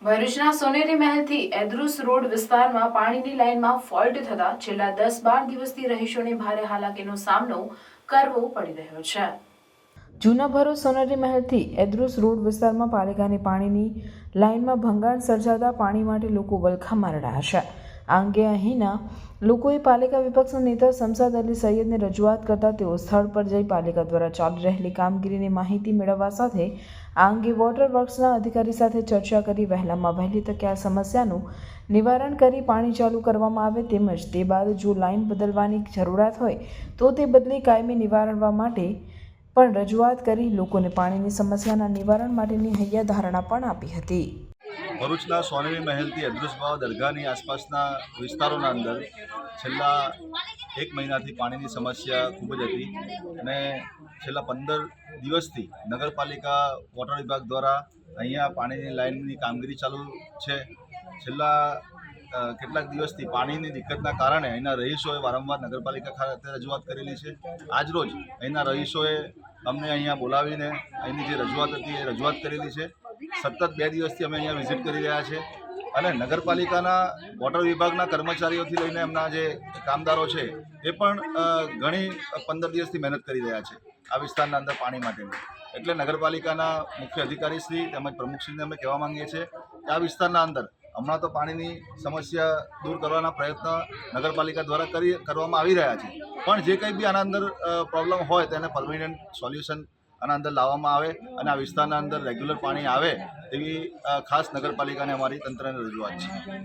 ભરૂચના સોનેરી મહેલથી એદ્રુસ રોડ વિસ્તારમાં પાણીની લાઇનમાં ફોલ્ટ થતા છેલ્લા 10-12 દિવસથી રહીશોને ભારે હાલાકીનો સામનો કરવો પડી રહ્યો છે। જૂના ભરૂચ સોનેરી મહેલથી એદ્રુસ રોડ વિસ્તારમાં પાલિકાની પાણીની લાઇનમાં ભંગાણ સર્જાતા પાણી માટે લોકો વલખા મારી રહ્યા છે। આ અંગે અહીંના લોકોએ પાલિકા વિપક્ષના નેતા શમશાદ અલી સૈયદને રજૂઆત કરતા તેઓ સ્થળ પર જઈ પાલિકા દ્વારા ચાલી રહેલી કામગીરીની માહિતી મેળવવા સાથે આ અંગે વોટર વર્ક્સના અધિકારી સાથે ચર્ચા કરી વહેલામાં વહેલી તકે આ સમસ્યાનું નિવારણ કરી પાણી ચાલુ કરવામાં આવે તેમજ તે બાદ જો લાઇન બદલવાની જરૂરિયાત હોય તો તે બદલી કાયમી નિવારણવા માટે પણ રજૂઆત કરી લોકોને પાણીની સમસ્યાના નિવારણ માટેની હૈયાધારણા પણ આપી હતી। ભરૂચના સોનેરી મહેલથી એદ્રુસ બાવા દરગાહની આસપાસના વિસ્તારોના અંદર છેલ્લા 1 મહિનાથી પાણીની સમસ્યા ખૂબ જ હતી અને છેલ્લા 15 દિવસથી નગરપાલિકા વોટર વિભાગ દ્વારા અહીંયા પાણીની લાઇનની કામગીરી ચાલુ છે। છેલ્લા કેટલાક દિવસથી પાણીની દિક્કતના કારણે અહીંના રહીશોએ વારંવાર નગરપાલિકા ખાતે રજૂઆત કરેલી છે। આજરોજ અહીંના રહીશોએ અમને અહીંયા બોલાવીને અહીંની જે રજૂઆત હતી એ રજૂઆત કરેલી છે। સતત 2 દિવસથી અમે અહીંયા વિઝિટ કરી રહ્યા છીએ અને નગરપાલિકાના વોટર વિભાગના કર્મચારીઓથી લઈને એમના જે કામદારો છે એ પણ ઘણી 15 દિવસથી મહેનત કરી રહ્યા છે આ વિસ્તારના અંદર પાણી માટેની। એટલે નગરપાલિકાના મુખ્ય અધિકારીશ્રી તેમજ પ્રમુખશ્રીને અમે કહેવા માંગીએ છીએ કે આ વિસ્તારના અંદર હમણાં તો પાણીની સમસ્યા દૂર કરવાના પ્રયત્ન નગરપાલિકા દ્વારા કરવામાં આવી રહ્યા છે, પણ જે કંઈ બી આના અંદર પ્રોબ્લેમ હોય તેને પરમિનન્ટ સોલ્યુશન આના અંદર લાવવામાં આવે અને આ વિસ્તારના અંદર રેગ્યુલર પાણી આવે એવી ખાસ નગરપાલિકાને અમારી તંત્રને રજૂઆત છે।